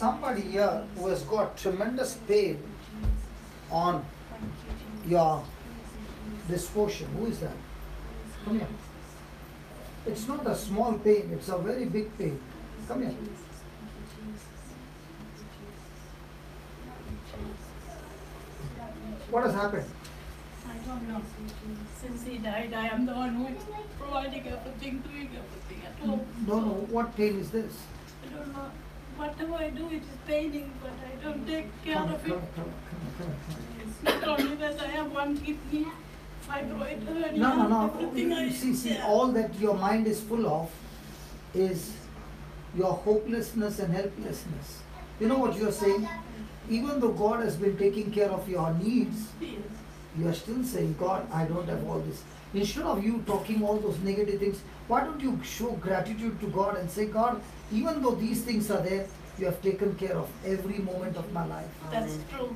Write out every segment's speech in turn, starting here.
somebody here who has got tremendous pain on your this portion. Who is that? Come here. It's not a small pain, it's a very big pain. Come here. What has happened? I don't know. Since he died, I am the one who is providing everything, doing everything at home. No, no. What pain is this? I don't know. Whatever I do, it is paining, but I don't take care Come, of come, it. come. It's not only that I have one kidney, fibroid hernia, No, no, no. everything I See, all that your mind is full of is your hopelessness and helplessness. You know what you are saying? Even though God has been taking care of your needs, Yes. you are still saying, God, I don't have all this. Instead of you talking all those negative things, why don't you show gratitude to God and say, God, even though these things are there, you have taken care of every moment of my life. That's true.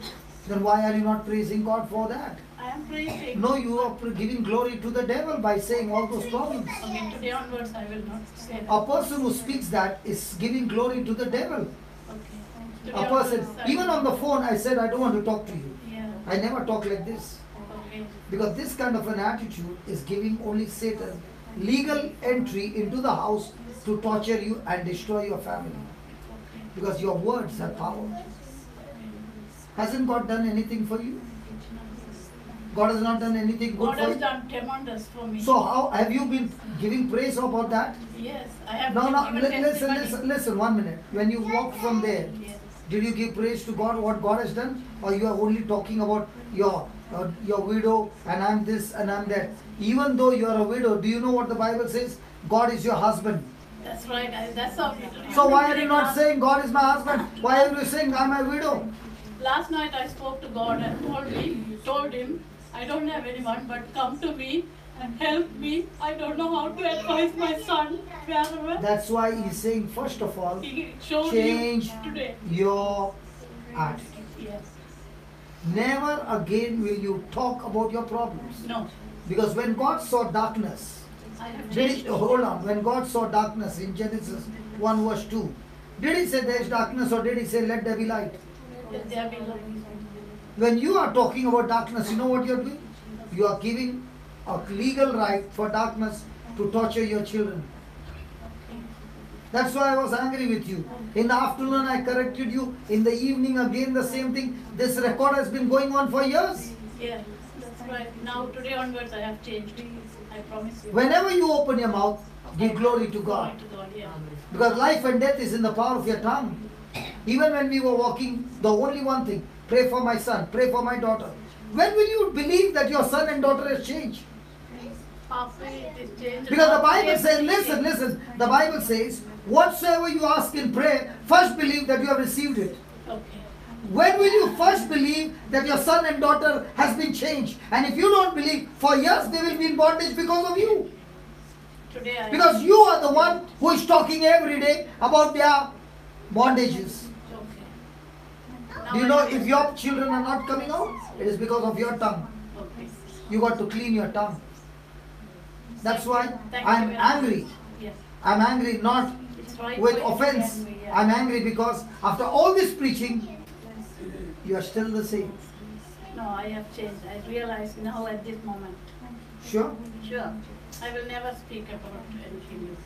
Then why are you not praising God for that? I am praising. No, you are giving glory to the devil by saying all those problems. Okay, today onwards I will not say that. A person who speaks that is giving glory to the devil. Okay. Today A person, onwards I even will- on the phone, I said, I don't want to talk to you. Yeah. I never talk like this. Okay. Because this kind of an attitude is giving only Satan legal entry into the house to torture you and destroy your family. Okay. Because your words have power. Hasn't God done anything for you? God has not done anything good God for has you. done tremendous for me. So how have you been giving praise about that? Yes, I have No, no, given listen, testimony. listen, 1 minute. When you walk from there, Yes. did you give praise to God what God has done? Or you are only talking about your widow and I'm this and I'm that? Even though you are a widow, do you know what the Bible says? God is your husband. That's right. That's all. So why are you not saying God is my husband? Why are you saying I'm a widow? Last night I spoke to God and told him, I don't have anyone, but come to me and help me. I don't know how to advise my son wherever. That's why he's saying, first of all, He showed change you today. your attitude. Yes. Never again will you talk about your problems. No. Because when God saw darkness, I have did changed. he, hold on, when God saw darkness in Genesis 1 verse 2, did he say there is darkness or did he say let there be light? Let there be light. When you are talking about darkness, you know what you are doing? You are giving a legal right for darkness to torture your children. That's why I was angry with you. In the afternoon I corrected you. In the evening again the same thing. This record has been going on for years. Yeah, that's right. Now today onwards I have changed. I promise you. Whenever you open your mouth, give glory to God. Glory to God, yeah. Because life and death is in the power of your tongue. Even when we were walking, the only one thing, pray for my son, pray for my daughter. When will you believe that your son and daughter has changed? Halfway it is changed. Because the Bible Halfway says, it is changed. listen, the Bible says, whatsoever you ask in prayer, first believe that you have received it. Okay. When will you first believe that your son and daughter has been changed? And if you don't believe, for years they will be in bondage because of you. Today I Because you are the one who is talking every day about their bondages. Okay. Do you know if your children are not coming out? It is because of your tongue. Okay. You got to clean your tongue. That's why Thank I'm you very angry. much. Yes. I'm angry not It's right with way to be offense. angry, yeah. I'm angry because after all this preaching, you are still the same. No, I have changed. I realize now at this moment. Sure? Sure. I will never speak about anything.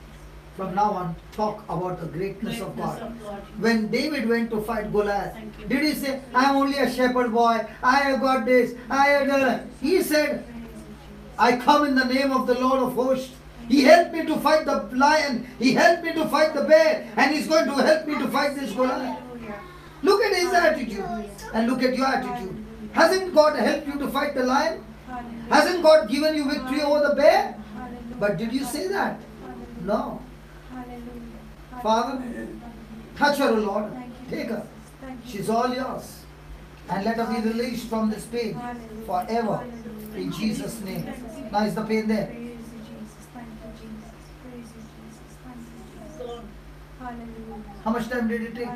From now on, talk about the greatness of Greatness God. of God. When David went to fight Goliath, Thank you. did he say, I'm only a shepherd boy, I have got this, I have done. He said, I come in the name of the Lord of hosts. He helped me to fight the lion, he helped me to fight the bear, and he's going to help me to fight this Goliath. Look at his attitude and look at your attitude. Hasn't God helped you to fight the lion? Hasn't God given you victory over the bear? But did you say that? No. Father, touch her, O Lord. Take her. She's all yours. And let her be released from this pain forever. In Jesus' name. Now is the pain there? How much time did it take?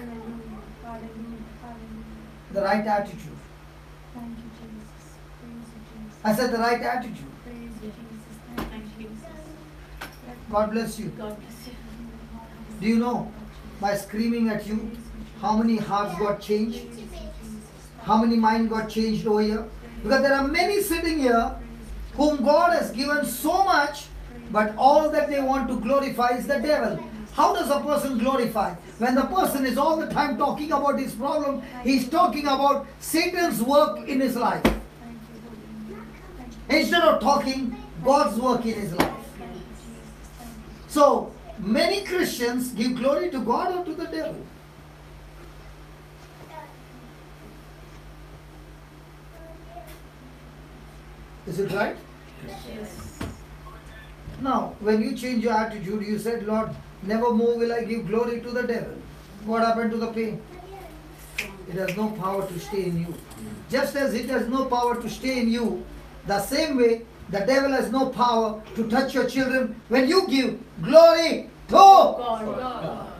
The right attitude. I said the right attitude. Thank you. God bless you. God bless you. Do you know, by screaming at you, How many hearts got changed? How many mind got changed over here? Because there are many sitting here whom God has given so much, but all that they want to glorify is the devil. How does a person glorify? When the person is all the time talking about his problem, he's talking about Satan's work in his life. Instead of talking God's work in his life. So, many Christians give glory to God or to the devil. Is it right? Yes. Now, when you change your attitude, you said, Lord, never more will I give glory to the devil. What happened to the pain? It has no power to stay in you. Just as it has no power to stay in you, the same way the devil has no power to touch your children when you give glory to God.